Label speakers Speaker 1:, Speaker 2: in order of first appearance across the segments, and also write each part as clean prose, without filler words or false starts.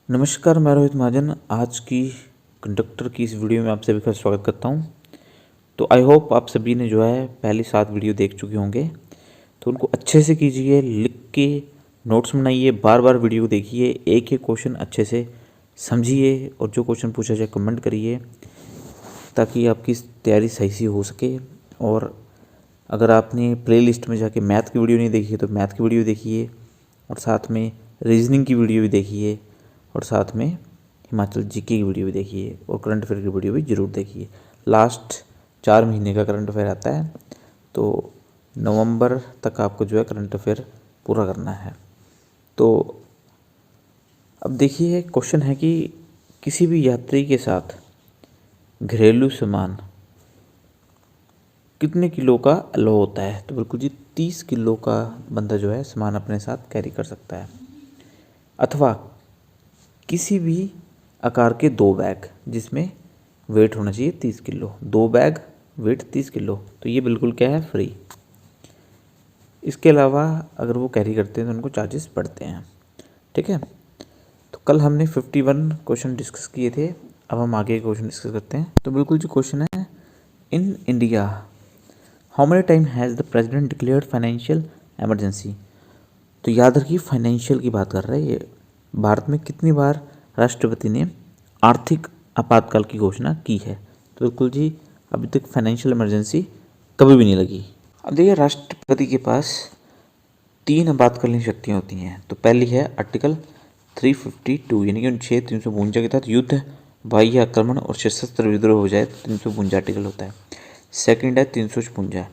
Speaker 1: नमस्कार, मैं रोहित महाजन आज की कंडक्टर की इस वीडियो में आप सभी का स्वागत करता हूं। तो आई होप आप सभी ने जो है पहली 7 वीडियो देख चुके होंगे, तो उनको अच्छे से कीजिए, लिख के नोट्स बनाइए, बार बार वीडियो देखिए, एक एक क्वेश्चन अच्छे से समझिए और जो क्वेश्चन पूछा जाए कमेंट करिए ताकि आपकी तैयारी सही से हो सके। और अगर आपने प्लेलिस्ट में जाके मैथ की वीडियो नहीं देखी है तो मैथ की वीडियो देखिए, और साथ में रीजनिंग की वीडियो भी देखिए, और साथ में हिमाचल जीके की वीडियो भी देखिए, और करंट अफेयर की वीडियो भी ज़रूर देखिए। लास्ट 4 महीने का करंट अफेयर आता है, तो नवंबर तक आपको जो है करंट अफेयर पूरा करना है। तो अब देखिए, क्वेश्चन है कि किसी भी यात्री के साथ घरेलू सामान कितने किलो का अलाउ होता है? तो बिल्कुल जी 30 किलो का बंदा जो है सामान अपने साथ कैरी कर सकता है, अथवा किसी भी आकार के 2 बैग जिसमें वेट होना चाहिए 30 किलो। 2 बैग वेट 30 किलो, तो ये बिल्कुल क्या है, फ्री। इसके अलावा अगर वो कैरी करते हैं तो उनको चार्जेस पड़ते हैं। ठीक है, तो कल हमने 51 क्वेश्चन डिस्कस किए थे, अब हम आगे क्वेश्चन डिस्कस करते हैं। तो बिल्कुल जो क्वेश्चन है, in India how many time has the president declared financial emergency? तो याद रखिए, फाइनेंशियल की बात कर रहे हैं ये। भारत में कितनी बार राष्ट्रपति ने आर्थिक आपातकाल की घोषणा की है? तो बिल्कुल जी, अभी तक फाइनेंशियल इमरजेंसी कभी भी नहीं लगी। अब देखिए, राष्ट्रपति के पास 3 आपातकालीन शक्तियाँ होती हैं। तो पहली है आर्टिकल 352, यानी कि अनुच्छेद 352 के तहत युद्ध, बाह्य आक्रमण और सशस्त्र विद्रोह हो जाए तो 352 आर्टिकल होता है। सेकंड है 356,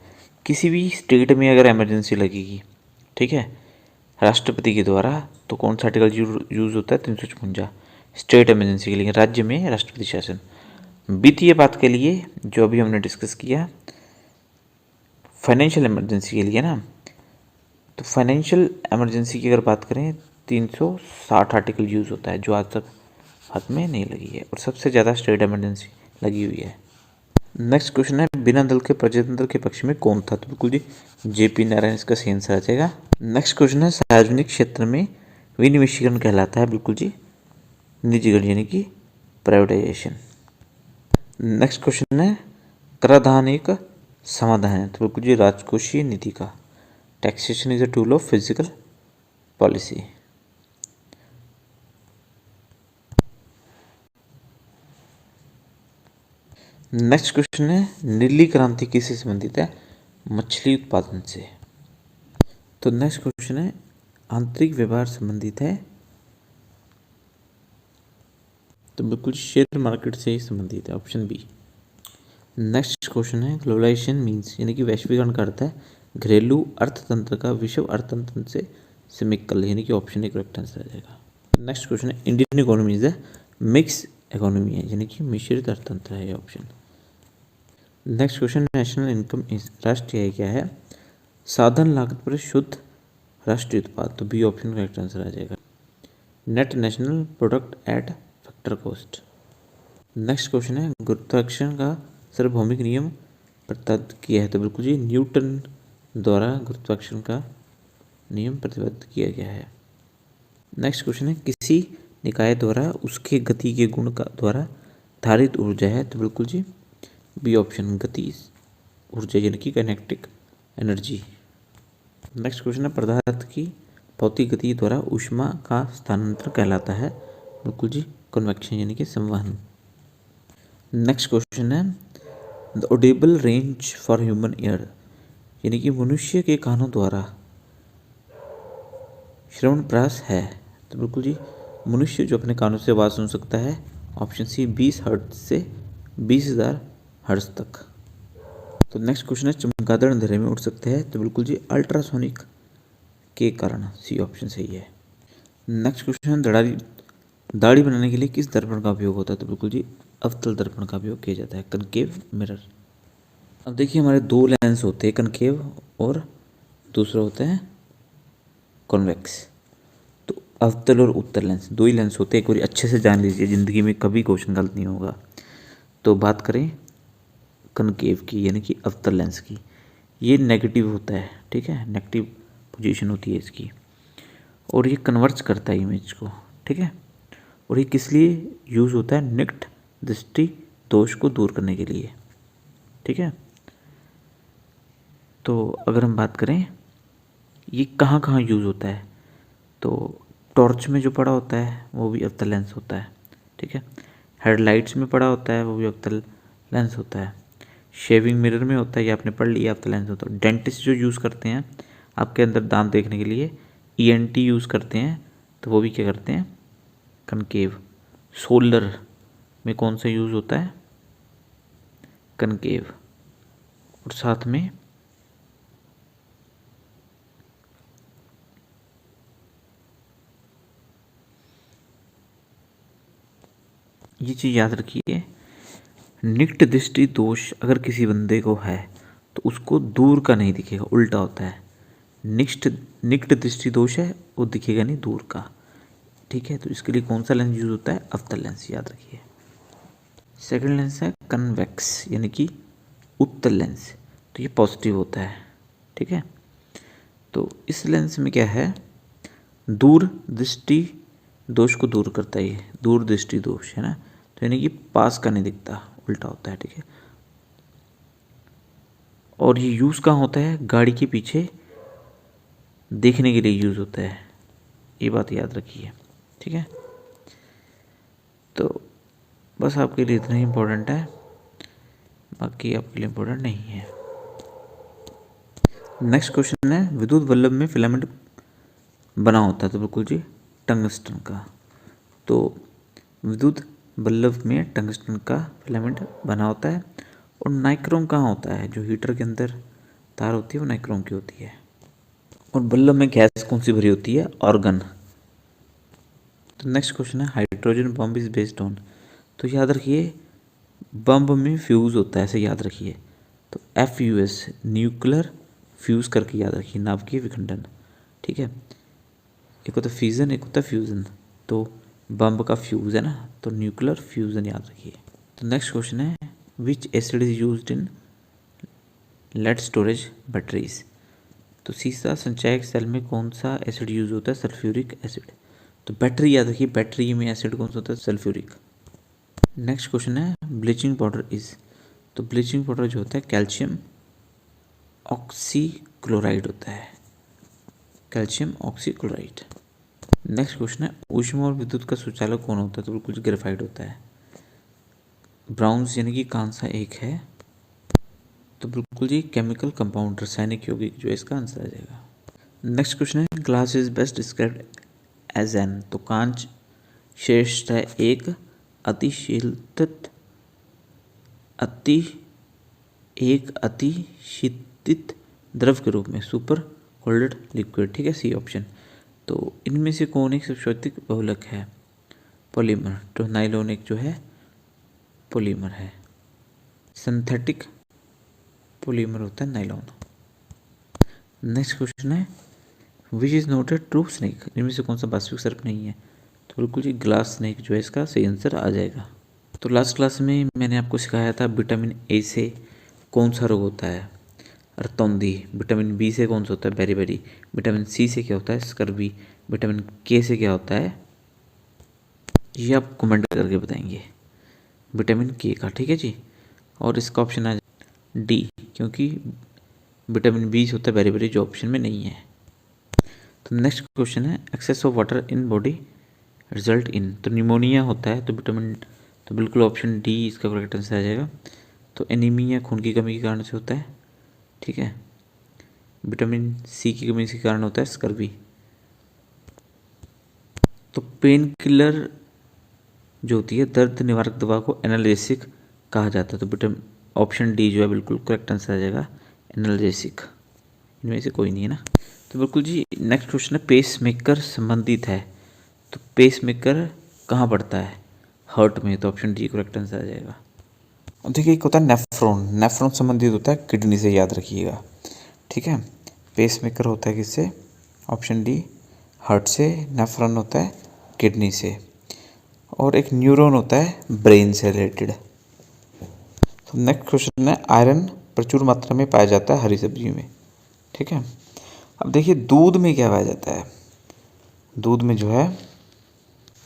Speaker 1: किसी भी स्टेट में अगर इमरजेंसी लगेगी, ठीक है, राष्ट्रपति के द्वारा, तो कौन सा आर्टिकल यूज होता है? 356, स्टेट इमरजेंसी के लिए, राज्य में राष्ट्रपति शासन। वित्तीय बात के लिए जो अभी हमने डिस्कस किया, फाइनेंशियल इमरजेंसी के लिए ना, तो फाइनेंशियल इमरजेंसी की अगर बात करें 360 आर्टिकल यूज़ होता है, जो आज तक हाथ में नहीं लगी है, और सबसे ज़्यादा स्टेट इमरजेंसी लगी हुई है। नेक्स्ट क्वेश्चन है, बिना दल के प्रजातंत्र के पक्ष में कौन था? तो बिल्कुल जी जेपी नारायण इसका सही आंसर आ जाएगा। नेक्स्ट क्वेश्चन है, सार्वजनिक क्षेत्र में विनिवेशीकरण कहलाता है? बिल्कुल जी निजीकरण, यानी कि प्राइवेटाइजेशन। नेक्स्ट क्वेश्चन है, कराधान एक समाधान है? तो बिल्कुल जी राजकोषीय नीति का। Taxation is a tool of physical policy. Next question है, नीली क्रांति किससे संबंधित है? मछली उत्पादन से। तो नेक्स्ट क्वेश्चन है, आंतरिक व्यवहार संबंधित है? तो बिल्कुल शेयर मार्केट से ही संबंधित है, ऑप्शन बी। नेक्स्ट क्वेश्चन है, ग्लोबलाइजेशन मीन्स, यानी कि वैश्वीकरण का अर्थ है घरेलू अर्थतंत्र का विश्व अर्थतंत्र से समेकल, यानी कि ऑप्शन ए करेक्ट आंसर आ जाएगा। नेक्स्ट क्वेश्चन है, Indian economy is mix economy है, यानी कि मिश्रित अर्थतंत्र है, ये option. Next question, national income is, राष्ट्रीय आय क्या है? साधन लागत पर शुद्ध राष्ट्रीय उत्पाद, तो बी ऑप्शन करेक्ट आंसर आ जाएगा। Net national product at factor cost. Next question है, गुरुत्वाकर्षण का सार्वभौमिक नियम प्रतिपादित किया है? तो बिल्कुल जी न्यूटन द्वारा गुरुत्वाकर्षण का नियम प्रतिपादित किया गया है। नेक्स्ट क्वेश्चन है, किसी निकाय द्वारा उसके गति के गुण का द्वारा धारित ऊर्जा है? तो बिल्कुल जी बी ऑप्शन, गति ऊर्जा, यानी कि काइनेटिक एनर्जी। नेक्स्ट क्वेश्चन है, पदार्थ की भौतिक गति द्वारा ऊष्मा का स्थानांतरण कहलाता है? बिल्कुल जी कन्वेक्शन, यानी कि संवहन। नेक्स्ट क्वेश्चन है, the Audible range for human ear, यानी कि मनुष्य के कानों द्वारा श्रवण प्रयास है? तो बिल्कुल जी मनुष्य जो अपने कानों से आवाज़ सुन सकता है, ऑप्शन सी 20 हर्ट्ज से 20,000 हर्ट्ज तक। तो नेक्स्ट क्वेश्चन है, चमगादड़ अंधेरे में उड़ सकते हैं? तो बिल्कुल जी अल्ट्रासोनिक के कारण, सी ऑप्शन सही है। नेक्स्ट क्वेश्चन, दाढ़ी बनाने के लिए किस दर्पण का उपयोग होता है? तो बिल्कुल जी अवतल दर्पण का उपयोग किया जाता है, कनकेव मिरर। अब देखिए, हमारे 2 लेंस होते हैं, कनकेव और दूसरा होता है कॉन्वेक्स। तो अवतल और उत्तल लेंस 2 ही लेंस होते हैं, एक बार अच्छे से जान लीजिए, ज़िंदगी में कभी क्वेश्चन गलत नहीं होगा। तो बात करें कनकेव की, यानी कि अवतल लेंस की, ये नेगेटिव होता है, ठीक है, नेगेटिव पोजीशन होती है इसकी, और ये कन्वर्ज करता है इमेज को, ठीक है। और ये किस लिए यूज़ होता है? निकट दृष्टि दोष को दूर करने के लिए। ठीक है, तो अगर हम बात करें ये कहाँ कहाँ यूज़ होता है, तो टॉर्च में जो पड़ा होता है वो भी अवतल लेंस होता है। ठीक है, हेडलाइट्स में पड़ा होता है वो भी अवतल लेंस होता है। शेविंग मिरर में होता है, ये आपने पढ़ लिया, अवतल लेंस होता है। डेंटिस्ट जो यूज़ करते हैं आपके अंदर दांत देखने के लिए, ईएनटी यूज़ करते हैं, तो वो भी क्या करते हैं? कनकेव। सोलर में कौन सा यूज़ होता है? कनकेव। और साथ में ये चीज़ याद रखिए, निकट दृष्टि दोष अगर किसी बंदे को है तो उसको दूर का नहीं दिखेगा, उल्टा होता है। निकट दृष्टि दोष है वो दिखेगा नहीं, दूर का। ठीक है, तो इसके लिए कौन सा लेंस यूज होता है? अवतल लेंस, याद रखिए। सेकंड लेंस है कन्वेक्स यानी कि उत्तल लेंस, तो ये पॉजिटिव होता है। ठीक है, तो इस लेंस में क्या है? दूर दृष्टि दोष को दूर करता है, ये दूर दृष्टि दोष है ना, तो यानी कि पास का नहीं दिखता, उल्टा होता है। ठीक है, और ये यूज़ कहाँ होता है? गाड़ी के पीछे देखने के लिए यूज़ होता है, ये बात याद रखिए। ठीक है, तो बस आपके लिए इतना ही इम्पोर्टेंट है, बाकी आपके लिए इम्पोर्टेंट नहीं है। नेक्स्ट क्वेश्चन है, विद्युत बल्ब में फिलामेंट बना होता है, तो बिल्कुल जी टंगस्टन का। तो विद्युत बल्ब में टंगस्टन का फिलामेंट बना होता है। और नाइक्रोम कहाँ होता है? जो हीटर के अंदर तार होती है वो नाइक्रोम की होती है। और बल्ब में गैस कौन सी भरी होती है? आर्गन। तो नेक्स्ट क्वेश्चन है, hydrogen bomb is based on. तो याद रखिए बम में फ्यूज़ होता है, ऐसे याद रखिए। तो FUS न्यूक्लियर फ्यूज़ करके याद रखिए, नाभिकीय विखंडन। ठीक है, एक होता है फिजन, एक होता है फ्यूज़न। तो बम का फ्यूज़ है ना, तो न्यूक्लियर फ्यूज़न याद रखिए। तो नेक्स्ट क्वेश्चन है, which acid is used in lead storage batteries. तो सीसा संचयक सेल में कौन सा एसिड यूज होता है? Sulphuric acid. तो बैटरी याद रखिए, बैटरी में एसिड कौन सा होता है? सल्फ्यूरिक। नेक्स्ट क्वेश्चन है, ब्लीचिंग पाउडर इज। तो ब्लीचिंग पाउडर जो होता है कैल्शियम ऑक्सीक्लोराइड होता है, कैल्शियम ऑक्सीक्लोराइड। नेक्स्ट क्वेश्चन है, ऊष्मा और विद्युत का सुचालक कौन होता है? तो बिल्कुल ग्रेफाइट होता है। ब्राउन्स यानी कि कांसा एक है, तो बिल्कुल जी केमिकल कंपाउंड रासायनिक यौगिक जो इसका आंसर आ जाएगा। नेक्स्ट क्वेश्चन है, glass is best described as an. तो कांच श्रेष्ठ है एक अतिशीतित द्रव के रूप में, सुपर कोल्डेड लिक्विड। ठीक है, सी ऑप्शन। तो इनमें से कौन एक सबसे अधिक बहुलक है? पॉलीमर। तो नाइलॉन एक जो है पॉलीमर है, सिंथेटिक पॉलीमर होता है नाइलॉन। नेक्स्ट क्वेश्चन है, which is not a true snake. इनमें से कौन सा वास्तविक सर्प नहीं है? तो बिल्कुल जी ग्लास स्नेक जो है इसका सही आंसर आ जाएगा। तो लास्ट क्लास में मैंने आपको सिखाया था विटामिन ए से कौन सा रोग होता है? रतौंधी। विटामिन बी से कौन सा होता है? बेरी। विटामिन सी से क्या होता है? स्कर्वी। विटामिन के से क्या होता है? ये आप कमेंट करके बताएंगे, विटामिन के का। ठीक है जी, और इसका ऑप्शन आ जाए डी, क्योंकि विटामिन बी से होता है बेरी जो ऑप्शन में नहीं है। तो नेक्स्ट क्वेश्चन है, excess of water in body result in. तो निमोनिया होता है, तो विटामिन, तो बिल्कुल ऑप्शन डी इसका करेक्ट आंसर आ जाएगा। तो एनीमिया खून की कमी के कारण से होता है। ठीक है, विटामिन सी की कमी के कारण होता है स्कर्वी। तो पेन किलर जो होती है दर्द निवारक दवा को एनाल्जेसिक कहा जाता है। तो विटामिन ऑप्शन डी जो है बिल्कुल करेक्ट आंसर आ जाएगा, एनाल्जेसिक। इनमें से कोई नहीं है ना। तो बिल्कुल जी नेक्स्ट क्वेश्चन है, पेस मेकर संबंधित है। तो पेस मेकर कहाँ पड़ता है? हार्ट में। तो ऑप्शन डी करेक्ट आंसर आ जाएगा। और देखिए एक होता है नेफ्रॉन, नेफ्रॉन संबंधित होता है किडनी से, याद रखिएगा। ठीक है, पेस मेकर होता है किससे? ऑप्शन डी हार्ट से, नेफ्रॉन होता है किडनी से, और एक न्यूरॉन होता है ब्रेन से रिलेटेड। तो नेक्स्ट क्वेश्चन है, आयरन प्रचुर मात्रा में पाया जाता है हरी सब्जी में। ठीक है, अब देखिए दूध में क्या पाया जाता है? दूध में जो है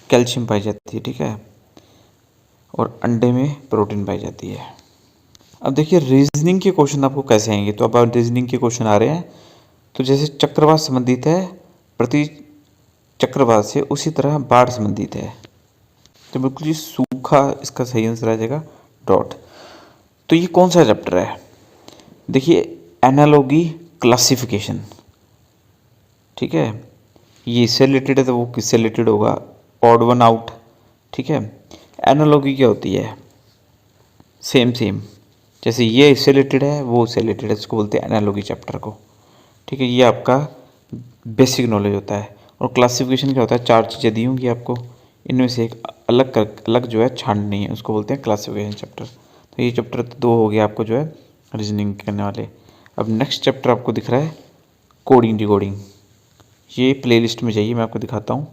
Speaker 1: कैल्शियम पाई जाती है, ठीक है, और अंडे में प्रोटीन पाई जाती है। अब देखिए रीजनिंग के क्वेश्चन आपको कैसे आएंगे, तो अब रीजनिंग के क्वेश्चन आ रहे हैं। तो जैसे चक्रवात संबंधित है प्रति चक्रवात से, उसी तरह बाढ़ संबंधित है। तो बिल्कुल ये सूखा इसका सही आंसर आ जाएगा, डॉट। तो ये कौन सा चैप्टर है, देखिए एनालॉजी क्लासिफिकेशन, ठीक है, ये इससे रिलेटेड है तो वो किससे रिलेटेड होगा, ऑड वन आउट, ठीक है। एनालॉजी क्या होती है, सेम सेम, जैसे ये इससे रिलेटेड है वो उससे रिलेटेड है, इसको बोलते हैं एनालॉजी चैप्टर को, ठीक है। ये आपका बेसिक नॉलेज होता है। और क्लासिफिकेशन क्या होता है, 4 चीज़ें दी होंगी आपको, इनमें से एक अलग जो है छाननी है, उसको बोलते हैं क्लासिफिकेशन चैप्टर। तो ये चैप्टर तो 2 हो गया आपको जो है रीजनिंग करने वाले। अब नेक्स्ट चैप्टर आपको दिख रहा है कोडिंग डिकोडिंग। ये प्लेलिस्ट में जाइए, मैं आपको दिखाता हूँ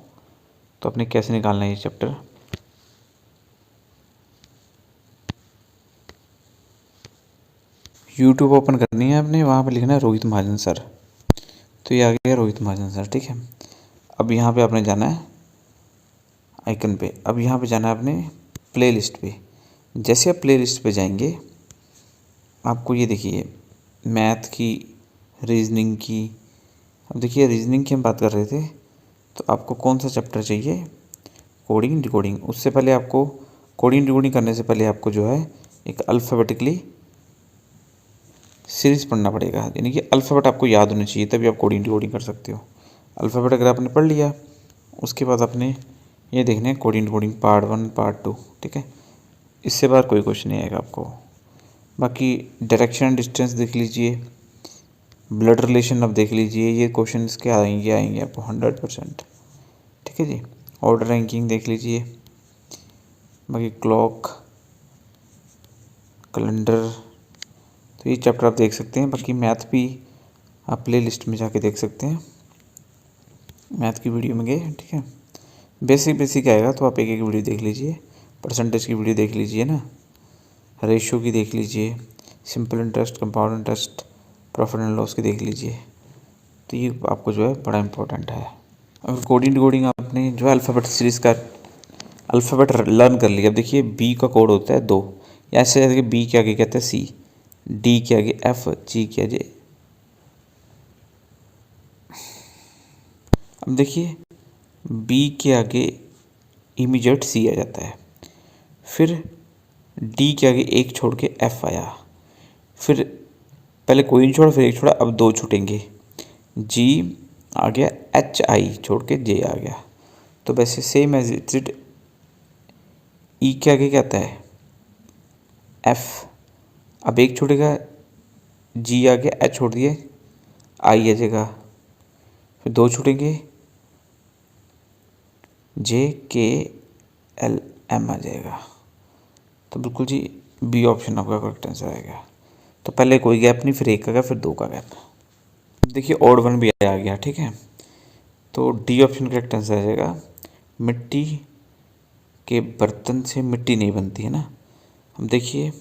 Speaker 1: तो आपने कैसे निकालना है ये चैप्टर। यूट्यूब ओपन करनी है आपने, वहाँ पर लिखना है रोहित महाजन सर। तो ये आ गया रोहित महाजन सर, ठीक है। अब यहाँ पे आपने जाना है आइकन पे, अब यहाँ पे जाना है आपने प्लेलिस्ट पे। जैसे आप प्लेलिस्ट पे जाएंगे आपको ये देखिए मैथ की, रीजनिंग की। अब देखिए रीजनिंग की हम बात कर रहे थे, तो आपको कौन सा चैप्टर चाहिए, कोडिंग डिकोडिंग। उससे पहले आपको कोडिंग डिकोडिंग करने से पहले आपको जो है एक अल्फ़ाबेटिकली सीरीज़ पढ़ना पड़ेगा, यानी कि अल्फ़ाबेट आपको याद होनी चाहिए, तभी आप कोडिंग डिकोडिंग कर सकते हो। अल्फ़ाबेट अगर आपने पढ़ लिया, उसके बाद आपने ये देखना है कोडिंग डिकोडिंग पार्ट 1 पार्ट 2, ठीक है। इससे बाहर कोई क्वेश्चन नहीं आएगा आपको। बाकी डायरेक्शन एंड डिस्टेंस देख लीजिए, ब्लड रिलेशन अब देख लीजिए, ये क्वेश्चन के आएंगे आपको 100%, ठीक है जी। ऑर्डर रैंकिंग देख लीजिए, बाकी क्लॉक, कैलेंडर, तो ये चैप्टर आप देख सकते हैं। बाकी मैथ भी आप प्ले लिस्ट में जाके देख सकते हैं, मैथ की वीडियो में गए, ठीक है। बेसिक आएगा तो आप एक एक वीडियो देख लीजिए, परसेंटेज की वीडियो देख लीजिए ना, रेशियो की देख लीजिए, simple interest, compound interest, profit and loss की देख लीजिए। तो ये आपको जो है बड़ा इंपॉर्टेंट है। अगर कोडिंग डिकोडिंग आपने जो है अल्फ़ाबेट सीरीज़ का अल्फ़ाबेट लर्न कर लिया। अब देखिए बी का कोड होता है 2, ऐसे जैसे बी के आगे कहते हैं सी, डी के आगे एफ, जी के आगे। अब देखिए बी के आगे इमीडिएट सी आ जाता है, फिर डी के आगे एक छोड़ के एफ आया, फिर पहले कोई नहीं छोड़ा, फिर एक छोड़ा, अब 2 छूटेंगे, जी आ गया, एच आई छोड़ के जे आ गया। तो वैसे सेम एज इट ई के आगे क्या आता है एफ, अब एक छोड़ेगा, जी आ गया, एच छोड़ दिए, आई आ जाएगा, फिर 2 छूटेंगे, जे के एल एम आ जाएगा। तो बिल्कुल जी बी ऑप्शन आपका करेक्ट आंसर आएगा। तो पहले कोई गैप नहीं, फिर 1 का गैप, फिर 2 का गैप। देखिए ऑड वन भी आ गया, ठीक है। तो डी ऑप्शन करेक्ट आंसर आ जाएगा। मिट्टी के बर्तन से मिट्टी नहीं बनती है ना। हम देखिए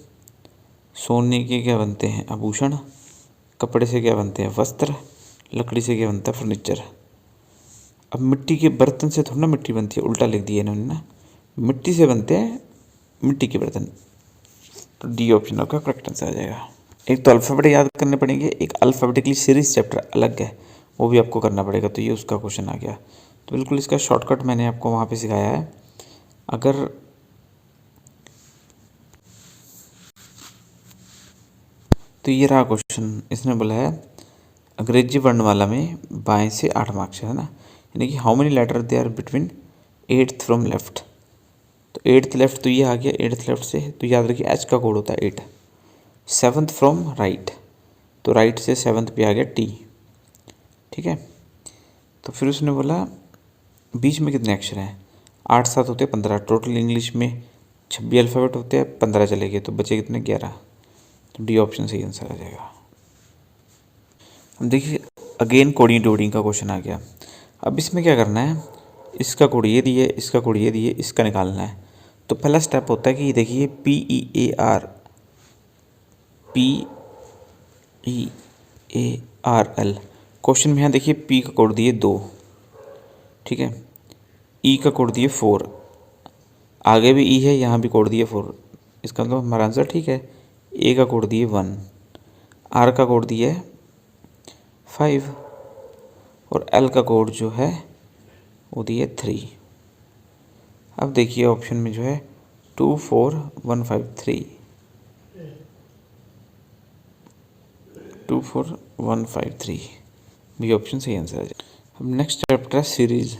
Speaker 1: सोने के क्या बनते हैं आभूषण, कपड़े से क्या बनते हैं वस्त्र, लकड़ी से क्या बनता है फर्नीचर। अब मिट्टी के बर्तन से थोड़ा ना मिट्टी बनती है, उल्टा लिख दिया इन्होंने ना, मिट्टी से बनते हैं मिट्टी के बर्तन। तो डी ऑप्शन आपका करेक्ट आंसर आ जाएगा। एक तो अल्फ़ाबेट याद करने पड़ेंगे, एक अल्फ़ाबेटिकली सीरीज चैप्टर अलग है, वो भी आपको करना पड़ेगा। तो ये उसका क्वेश्चन आ गया। तो बिल्कुल इसका शॉर्टकट मैंने आपको वहाँ पे सिखाया है। अगर तो ये रहा क्वेश्चन, इसने बोला है अंग्रेजी वर्णमाला में बाएं से 8 मार्क्स है ना, यानी कि how many letter they are between 8th from left. तो 8th लेफ्ट तो ये आ गया, 8th लेफ्ट से तो याद रखिए एच का कोड होता है 8। 7th फ्रॉम राइट, तो राइट से 7th पे आ गया टी, ठीक है। तो फिर उसने बोला बीच में कितने अक्षर हैं, 8 7 होते हैं 15, टोटल इंग्लिश में 26 अल्फ़ाबेट होते हैं, 15 चले गए तो बचे कितने 11। तो डी ऑप्शन सही आंसर आ जाएगा। अब देखिए अगेन कोडिंग डिकोडिंग का क्वेश्चन आ गया। अब इसमें क्या करना है, इसका कोड ये दिए, इसका कोड ये दिए, इसका निकालना है। तो पहला स्टेप होता है कि देखिए PEARL क्वेश्चन में यहाँ देखिए पी का कोड दिए 2, ठीक है। ई का कोड दिए 4, आगे भी ई है, यहाँ भी कोड दिए 4, इसका मतलब हमारा आंसर ठीक है। ए का कोड दिए 1, आर का कोड दिया है 5 और एल का कोड जो है वो दिए 3। अब देखिए ऑप्शन में जो है 2 4 1 5 3, 2 4 1 5 3 बी ऑप्शन सही आंसर है। अब नेक्स्ट चैप्टर है सीरीज।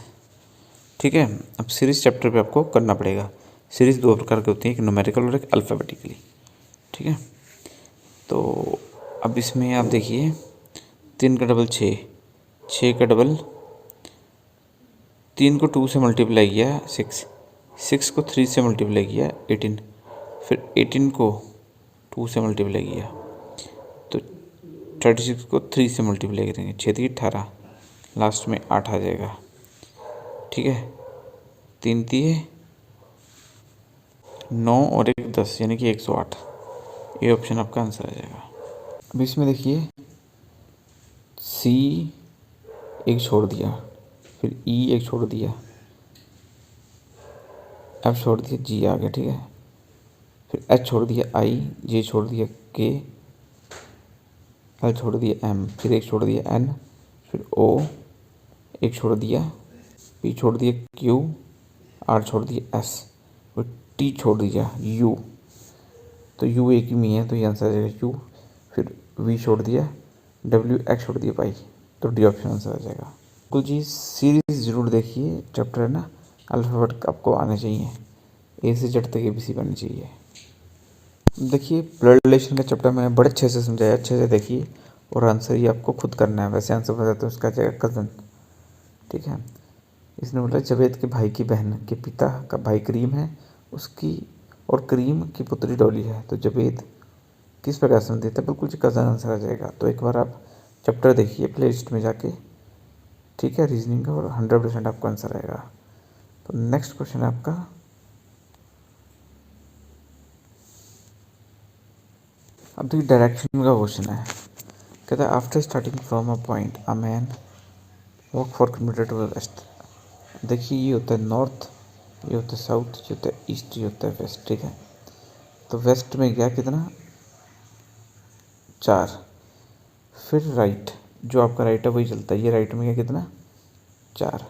Speaker 1: ठीक है, अब सीरीज चैप्टर पे आपको करना पड़ेगा। सीरीज दो प्रकार की होती है, एक न्यूमेरिकल और एक अल्फ़ाबेटिकली। ठीक है, तो अब इसमें आप देखिए 3 का डबल 6, 6 का डबल 3 को 2 से मल्टीप्लाई किया 6, 6 को 3 से मल्टीप्लाई किया 18, फिर 18 को 2 से मल्टीप्लाई किया तो 36 को 3 से मल्टीप्लाई करेंगे, 6 3 18, लास्ट में 8 आ जाएगा। ठीक है, 3 3 9 और 1 10 यानी कि 108, ये ऑप्शन आपका आंसर आ जाएगा। अब इसमें देखिए सी एक छोड़ दिया, फिर ई एक छोड़ दिया, एफ छोड़ दिया, जी आ गया। ठीक है, फिर एच छोड़ दिया, आई, जे छोड़ दिया, के, एल छोड़ दिया, एम, फिर एक छोड़ दिया एन, फिर ओ एक छोड़ दिया, पी छोड़ दिया, क्यू, आर छोड़ दिया, एस, और टी छोड़ दिया, यू। तो यू एक ही में है तो ये आंसर आ जाएगा यू। फिर वी छोड़ दिया, डब्ल्यू, एक्स छोड़ दिया, पाई, तो डी ऑप्शन आंसर आ जाएगा। बिल्कुल जी, सीरीज जरूर देखिए, चैप्टर है ना अल्फ़ाबेट आपको आने चाहिए, ए से जेड तक ABC बननी चाहिए। देखिए ब्लड रिलेशन का चैप्टर मैंने बड़े अच्छे से समझाया, अच्छे से देखिए और आंसर ये आपको खुद करना है। वैसे आंसर बताते तो उसका जाएगा कज़न। ठीक है, इसने बोला जवेद के भाई की बहन के पिता का भाई करीम है, उसकी और करीम की पुत्री डॉली है, तो जवेद किस प्रकार से देता है, बिल्कुल कज़न आंसर आ जाएगा। तो एक बार आप चैप्टर देखिए प्ले लिस्ट में जाके। ठीक है, रीजनिंग का, और 100% आपका आंसर आएगा। तो नेक्स्ट क्वेश्चन है आपका, अब देखिए डायरेक्शन का क्वेश्चन है। कहता है after starting from a point a man walk four kilometre to west. देखिए ये होता है नॉर्थ, ये होता है साउथ, ये होता है ईस्ट, ये होता है वेस्ट। ठीक है, तो वेस्ट में गया कितना 4, फिर राइट, जो आपका राइट है वही चलता है, ये राइट में गया कितना 4,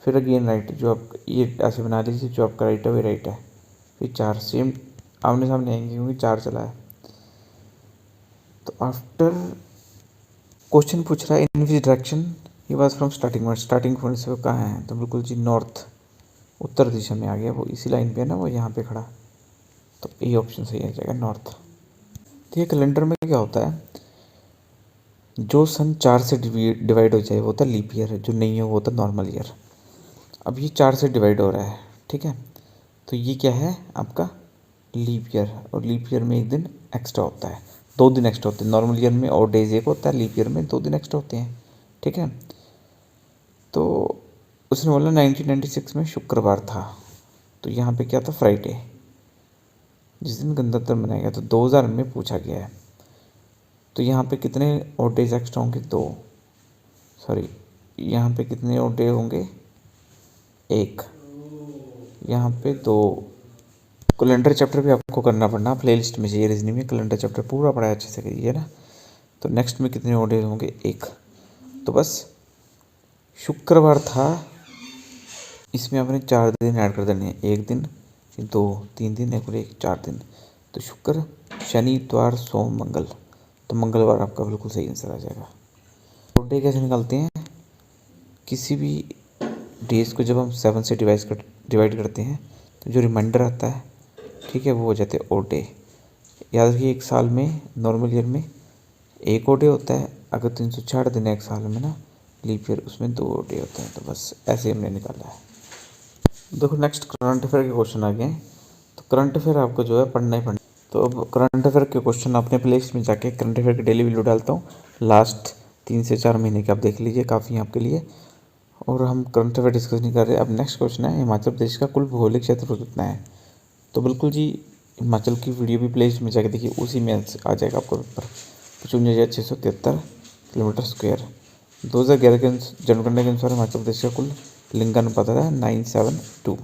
Speaker 1: फिर अगेन राइट, जो आप ये ऐसे बना लीजिए, जो आपका राइट है वही राइट है, फिर 4, सेम आमने सामने आएंगे क्योंकि 4 चला है। तो आफ्टर क्वेश्चन पूछ रहा है in which direction he was from starting point से वो कहाँ है, तो बिल्कुल जी नॉर्थ, उत्तर दिशा में आ गया, वो इसी लाइन पे है ना, वो यहाँ पे खड़ा, तो ए ऑप्शन सही आ जाएगा नॉर्थ। तो ये कैलेंडर में क्या होता है, जो सन 4 से डिवाइड हो जाए वो होता है लीप ईयर, जो नहीं हो वो होता है नॉर्मल ईयर। अब ये 4 से डिवाइड हो रहा है। ठीक है, तो ये क्या है आपका लीप ईयर, और लीप ईयर में एक दिन एक्स्ट्रा होता है, 2 दिन एक्स्ट्रा होते हैं। नॉर्मल ईयर में और डेज एक होता है, लीप ईयर में 2 दिन एक्स्ट्रा होते हैं। ठीक है, तो उसने बोला 1996 में शुक्रवार था, तो यहाँ पे क्या था फ्राइडे, जिस दिन गणतंत्र मनाया गया। तो 2000 में पूछा गया है, तो यहाँ पे कितने और डेज एक्स्ट्रा होंगे 2, सॉरी यहाँ पे कितने और डे होंगे 1, यहाँ पे 2। कैलेंडर चैप्टर भी आपको करना पड़ना, प्ले लिस्ट में चाहिए रीजनिंग में, कैलेंडर चैप्टर पूरा पढ़ाया अच्छे से करिए ना। तो नेक्स्ट में कितने और डेज होंगे 1, तो बस शुक्रवार था, इसमें आपने 4 दिन ऐड कर देने हैं, 1 दिन, 2 3 दिन, 1 4 दिन। तो शुक्र, शनि, इतवार, सोम, मंगल, तो मंगलवार आपका बिल्कुल सही आंसर आ जाएगा। और डे कैसे निकालते हैं, किसी भी डेज को जब हम 7 से डिवाइड करते हैं तो जो रिमाइंडर आता है, ठीक है, वो हो जाते हैं ओ डे। याद रखिए एक साल में नॉर्मल ईयर में 1 ओ डे होता है, अगर 360 दिन है एक साल में ना लीप ईयर, उसमें 2 ओ डे होते हैं। तो बस ऐसे हमने निकाला है। देखो नेक्स्ट करंट अफेयर के क्वेश्चन आ गए हैं, तो करंट अफेयर आपको जो है पढ़ना ही पड़ना। तो अब करंट अफेयर के क्वेश्चन अपने प्लेलिस्ट में जाके करंट अफेयर की डेली वीडियो डालता हूँ, लास्ट 3 से 4 महीने के आप देख लीजिए, काफ़ी हैं आपके लिए। और हम करंट अफेयर डिस्कस नहीं कर रहे। अब नेक्स्ट क्वेश्चन है हिमाचल प्रदेश का कुल भौगोलिक क्षेत्रफल कितना है। तो बिल्कुल जी हिमाचल की वीडियो भी प्लेलिस्ट में जाके देखिए, उसी में आ जाएगा आपको पेपर। 55,673 kilometre square. 2011 के जनगणना के अनुसार हिमाचल प्रदेश का कुल लिंगानुपात आता है 972।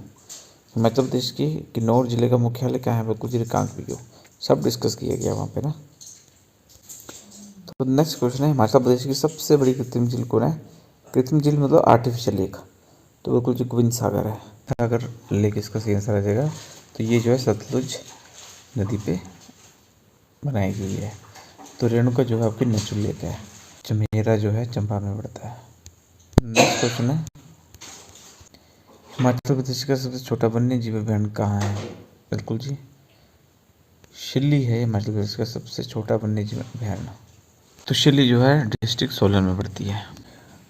Speaker 1: हिमाचल प्रदेश के किन्नौर जिले का मुख्यालय क्या है? बिल्कुल जी रिकांगपिओ। सब डिस्कस किया गया वहाँ पे ना। तो नेक्स्ट क्वेश्चन है, हिमाचल प्रदेश की सबसे बड़ी कृत्रिम झील कौन है? कृत्रिम झील मतलब आर्टिफिशियल लेक, तो बिल्कुल जी गोविंद सागर है। सागर लेक इसका सही आंसर आ जाएगा। तो ये जो है सतलुज नदी पे बनाई गई है। तो रेणुका जो है आपकी नेचुरल लेक है। चमेरा जो है चंबा में पड़ता है। नेक्स्ट क्वेश्चन है, हिमाचल प्रदेश का सबसे छोटा वन्य जीव अभयारण्य कहाँ है? बिल्कुल जी शिल्ली है हिमाचल प्रदेश का सबसे छोटा वन्य जीव अभयारण्य। तो शिल्ली जो है डिस्ट्रिक्ट सोलन में पड़ती है।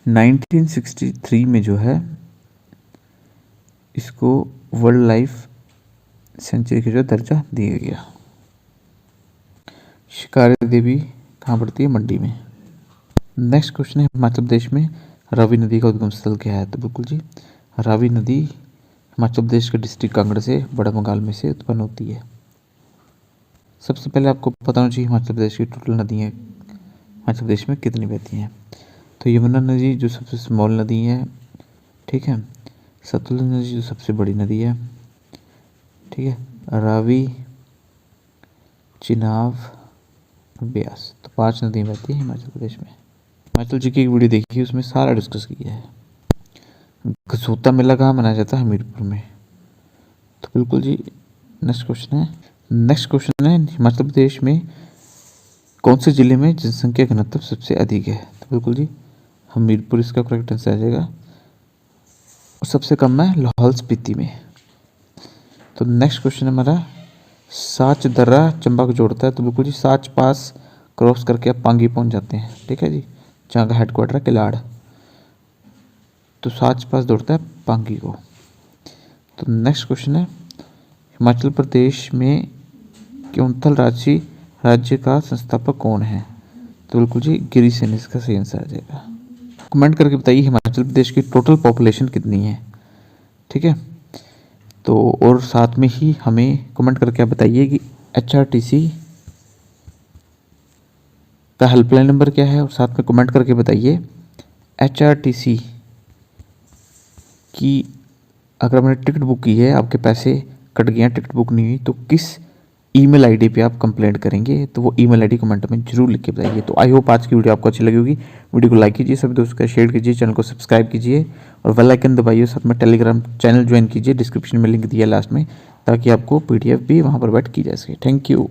Speaker 1: 1963 में जो है इसको वर्ल्ड लाइफ सेंचुरी का जो दर्जा दिया गया। शिकारी देवी कहाँ पड़ती है? मंडी में। नेक्स्ट क्वेश्चन है, हिमाचल प्रदेश में रावी नदी का उद्गम स्थल क्या है? तो बिल्कुल जी रावी नदी हिमाचल प्रदेश के डिस्ट्रिक्ट कांगड़ा से बड़ा बंगाल में से उत्पन्न होती है। सबसे पहले आपको पता होना चाहिए हिमाचल प्रदेश की टोटल नदियाँ हिमाचल प्रदेश में कितनी बहती हैं। तो यमुना नदी जो सबसे स्मॉल नदी है, ठीक है। सतलुज नदी जो सबसे बड़ी नदी है, ठीक है। रावी, चिनाब, ब्यास, तो 5 नदियाँ बहती है हिमाचल प्रदेश में। हिमाचल जी की एक वीडियो देखी, उसमें सारा डिस्कस किया है। गसूता मेला कहाँ मनाया जाता है? हमीरपुर में। तो बिल्कुल जी नेक्स्ट क्वेश्चन है, हिमाचल प्रदेश में कौन से जिले में जनसंख्या घनत्व सबसे अधिक है? तो बिल्कुल जी हमीरपुर इसका करेक्ट आंसर आ जाएगा। और सबसे कम है लाहौल स्पीति में। तो नेक्स्ट क्वेश्चन हमारा, साच दर्रा चंबा को जोड़ता है। तो बिल्कुल जी साच पास क्रॉस करके आप पांगी पहुंच जाते हैं, ठीक है जी, जहाँ का हेडक्वार्टर है किलाड़। तो साच पास जोड़ता है पांगी को। तो नेक्स्ट क्वेश्चन है, हिमाचल प्रदेश में क्योंथल राज्य का संस्थापक कौन है? तो बिल्कुल जी गिरिसेन इसका सही आंसर आ जाएगा। कमेंट करके बताइए हिमाचल प्रदेश की टोटल पॉपुलेशन कितनी है, ठीक है। तो और साथ में ही हमें कमेंट करके आप बताइए कि HRTC का हेल्पलाइन नंबर क्या है, और साथ में कमेंट करके बताइए HRTC की अगर मैंने टिकट बुक की है, आपके पैसे कट गए हैं, टिकट बुक नहीं हुई, तो किस ईमेल आईडी पे आप कंप्लेंट करेंगे? तो वो ईमेल आईडी कमेंट में जरूर लिख के बताइए। तो आई होप आज की वीडियो आपको अच्छी लगी होगी। वीडियो को लाइक कीजिए, सभी दोस्तों का शेयर कीजिए, चैनल को सब्सक्राइब कीजिए और बेल आइकन दबाइए। साथ में टेलीग्राम चैनल ज्वाइन कीजिए, डिस्क्रिप्शन में लिंक दिया है लास्ट में, ताकि आपको PDF भी वहाँ पर बैठ की जा सके। Thank you.